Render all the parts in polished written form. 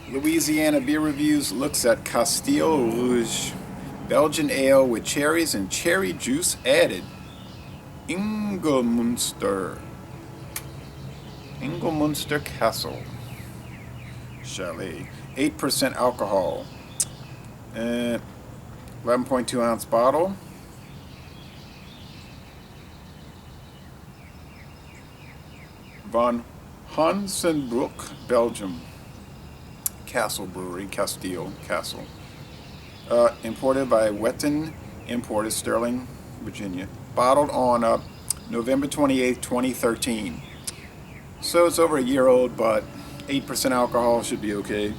Louisiana Beer Reviews looks at Kasteel Rouge, Belgian ale with cherries and cherry juice added. Ingelmunster. Ingelmunster Castle. Chalet. 8% alcohol. 11.2 ounce bottle. Vanhonsebrouck, Belgium. Castle Brewery, Kasteel Castle. Imported by Wetton Imported, Sterling, Virginia. Bottled on November 28th, 2013. So it's over a year old, but 8% alcohol should be okay.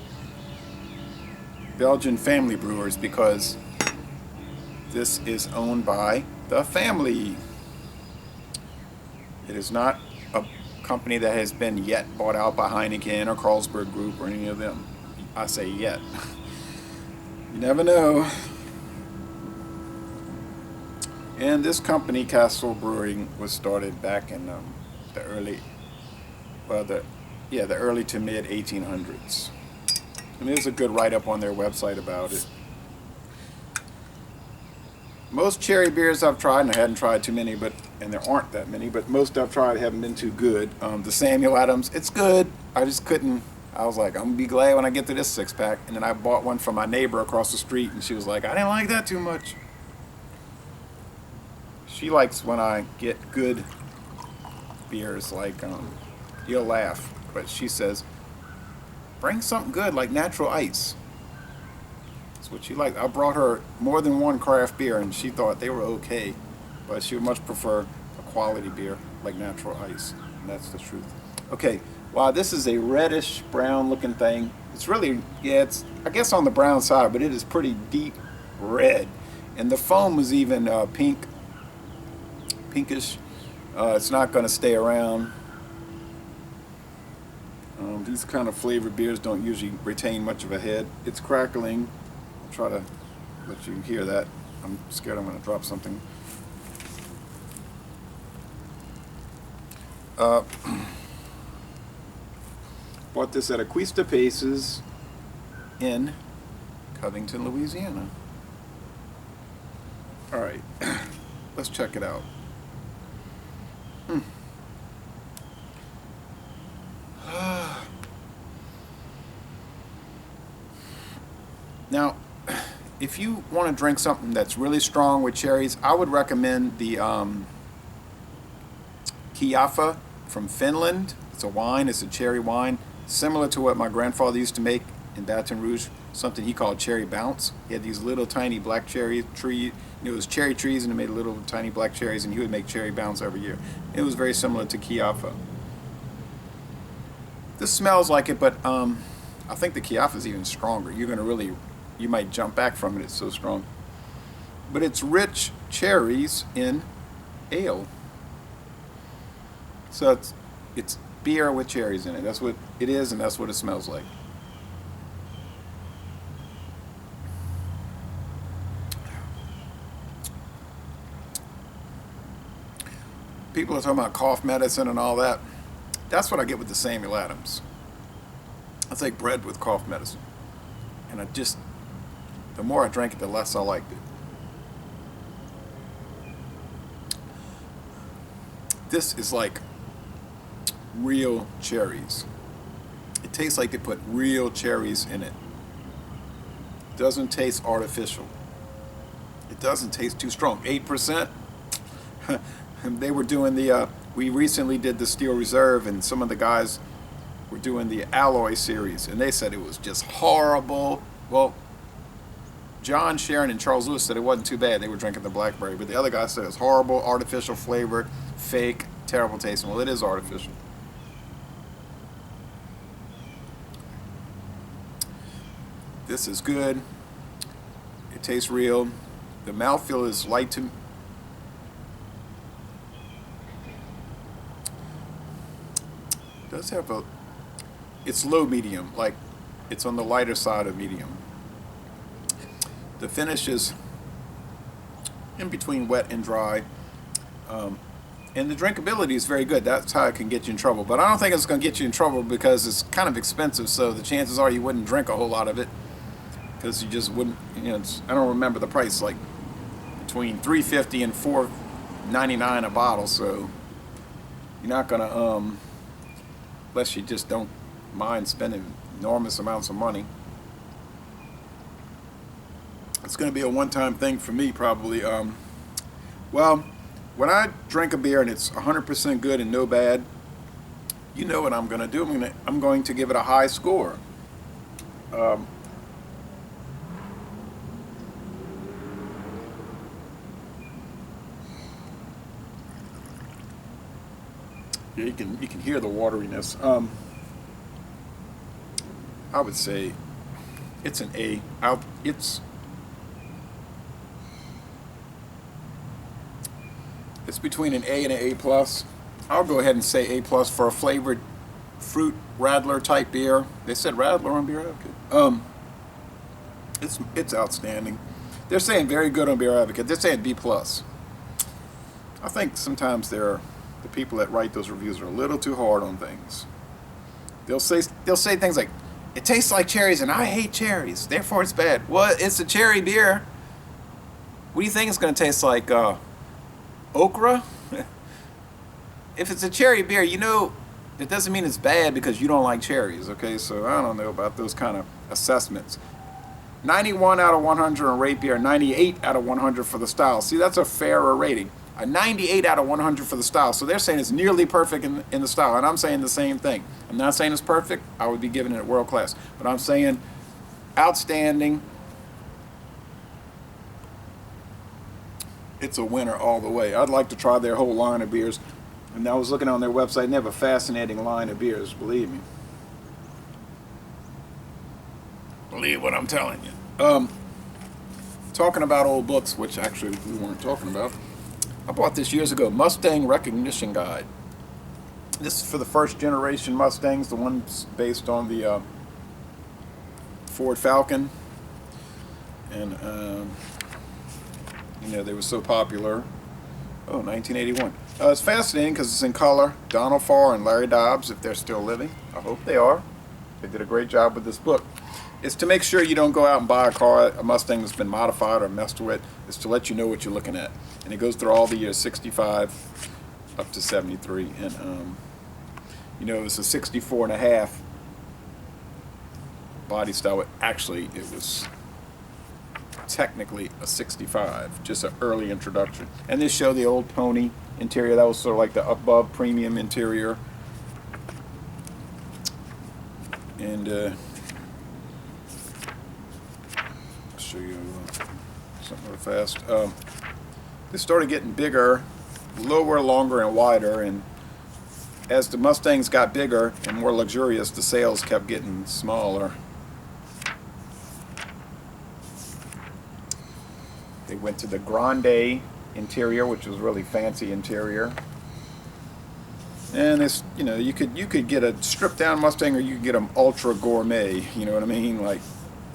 Belgian family brewers, because this is owned by the family. It is not a company that has been yet bought out by Heineken or Carlsberg Group or any of them. I say yet. You never know. And this company, Kasteel Brewing, was started back in the early to mid 1800s. And there's a good write-up on their website about it. Most cherry beers I've tried, and I hadn't tried too many, and there aren't that many, but most I've tried haven't been too good. The Samuel Adams, it's good. I just couldn't. I was like, I'm going to be glad when I get to this six-pack. And then I bought one from my neighbor across the street, and she was like, I didn't like that too much. She likes when I get good beers, like, you'll laugh. But she says, bring something good, like natural ice. That's what she liked. I brought her more than one craft beer, and she thought they were okay. But she would much prefer a quality beer, like natural ice. And that's the truth. Okay. Wow, this is a reddish brown looking thing. It's really, it's I guess on the brown side, but it is pretty deep red. And the foam is even pinkish. It's not going to stay around. These kind of flavored beers don't usually retain much of a head. It's crackling. I'll try to let you hear that. I'm scared I'm going to drop something. Bought this at Acquista Paces in Covington, Louisiana. All right, let's check it out. Now, if you want to drink something that's really strong with cherries, I would recommend the Kiafa from Finland. It's a wine. It's a cherry wine, similar to what my grandfather used to make in Baton Rouge, something he called cherry bounce. He had these little tiny black cherry tree. It was cherry trees, and he made little tiny black cherries, and he would make cherry bounce every year. It was very similar to Kiafa. This smells like it, but I think the Kiafa is even stronger. You might jump back from it. It's so strong. But it's rich cherries in ale. So it's beer with cherries in it. That's what it is, and that's what it smells like. People are talking about cough medicine and all that. That's what I get with the Samuel Adams. It's like bread with cough medicine. And the more I drank it, the less I liked it. This is like real cherries. It tastes like they put real cherries in it. It doesn't taste artificial. It doesn't taste too strong. 8%. They were doing we recently did the Steel Reserve, and some of the guys were doing the Alloy series, and they said it was just horrible. Well, John Sharon and Charles Lewis said it wasn't too bad. They were drinking the blackberry, but the other guy said it was horrible, artificial flavored, fake, terrible tasting. Well, it is artificial. This is good. It tastes real. The mouthfeel is light to does have it's low medium, like it's on the lighter side of medium. The finish is in between wet and dry, and And the drinkability is very good. That's how it can get you in trouble. But I don't think it's going to get you in trouble because it's kind of expensive. So the chances are you wouldn't drink a whole lot of it because you just wouldn't. You know, I don't remember the price, like between $3.50 and $4.99 a bottle. So you're not going to, unless you just don't mind spending enormous amounts of money. It's going to be a one-time thing for me, probably. Well, when I drink a beer and it's 100% good and no bad, you know what I'm going to do. I'm going to give it a high score. Yeah, you can hear the wateriness. I would say it's an A. It's between an A and an A plus. I'll go ahead and say A plus for a flavored fruit radler type beer. They said radler on Beer Advocate. It's outstanding. They're saying very good on Beer Advocate. They're saying B plus. I think sometimes the people that write those reviews are a little too hard on things. They'll say things like, "It tastes like cherries, and I hate cherries, therefore it's bad." Well, it's a cherry beer. What do you think it's going to taste like? Okra? If it's a cherry beer, you know, it doesn't mean it's bad because you don't like cherries, okay? So I don't know about those kind of assessments. 91 out of 100 on rate beer, 98 out of 100 for the style. See, that's a fairer rating. A 98 out of 100 for the style. So they're saying it's nearly perfect in the style, and I'm saying the same thing. I'm not saying it's perfect. I would be giving it world class. But I'm saying outstanding. It's a winner all the way. I'd like to try their whole line of beers. And I was looking on their website, and they have a fascinating line of beers, believe me. Believe what I'm telling you. Talking about old books, which actually we weren't talking about. I bought this years ago, Mustang Recognition Guide. This is for the first generation Mustangs, the ones based on the Ford Falcon. And you know, they were so popular. Oh, 1981. It's fascinating because it's in color. Donald Farr and Larry Dobbs, if they're still living. I hope they are. They did a great job with this book. It's to make sure you don't go out and buy a Mustang that's been modified or messed with. It's to let you know what you're looking at. And it goes through all the years, 65 up to 73. And, you know, it's a 64 and a half body style. Actually, it was technically a 65, just an early introduction. And they show the old pony interior. That was sort of like the above premium interior. And I'll show you something real fast. They started getting bigger, lower, longer, and wider. And as the Mustangs got bigger and more luxurious, the sails kept getting smaller. They went to the Grande interior, which was really fancy interior. And it's, you know, you could get a stripped down Mustang, or you could get an ultra gourmet, you know what I mean? Like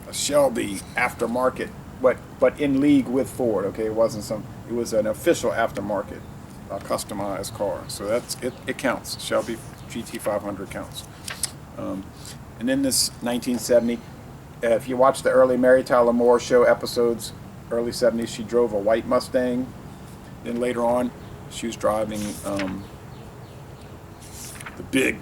a Shelby aftermarket, but in league with Ford, okay? It was an official aftermarket, customized car. So it counts. Shelby GT500 counts. And then this 1970, if you watch the early Mary Tyler Moore show episodes, early 70s, she drove a white Mustang. Then later on, she was driving the big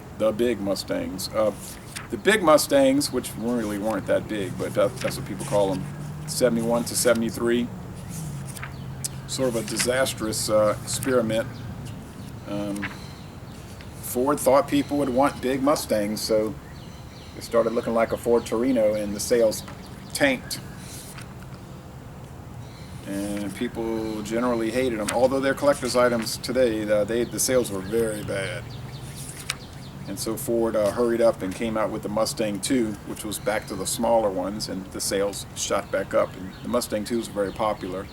Mustangs. The big Mustangs, which really weren't that big, but that's what people call them, 71 to 73. Sort of a disastrous experiment. Ford thought people would want big Mustangs, so it started looking like a Ford Torino, and the sales tanked. And people generally hated them. Although they're collector's items today, the sales were very bad. And so Ford hurried up and came out with the Mustang II, which was back to the smaller ones, and the sales shot back up. And the Mustang II was very popular.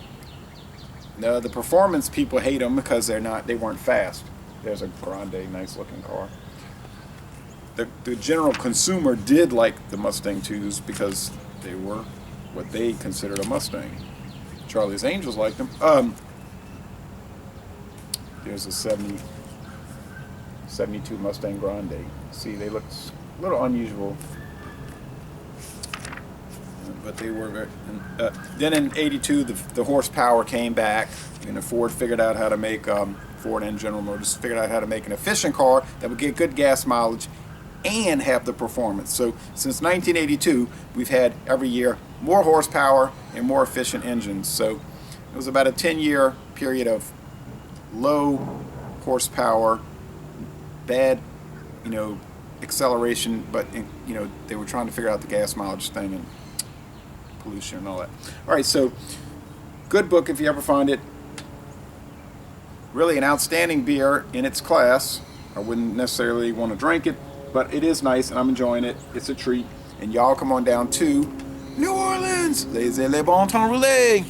Now, the performance people hate them because they weren't fast. There's a Grande, nice looking car. The general consumer did like the Mustang IIs because they were what they considered a Mustang. Charlie's Angels liked them. There's a 72 Mustang Grande. See, they look a little unusual, but they were very. Then in '82, the horsepower came back. Ford figured out how to make Ford and General Motors figured out how to make an efficient car that would get good gas mileage and have the performance. So since 1982, we've had every year more horsepower and more efficient engines. So it was about a 10-year period of low horsepower, bad, acceleration, but they were trying to figure out the gas mileage thing and pollution and all that. All right, so good book if you ever find it. Really an outstanding beer in its class. I wouldn't necessarily want to drink it, but it is nice and I'm enjoying it. It's a treat. And y'all come on down to New Orleans. Les bon temps roulé.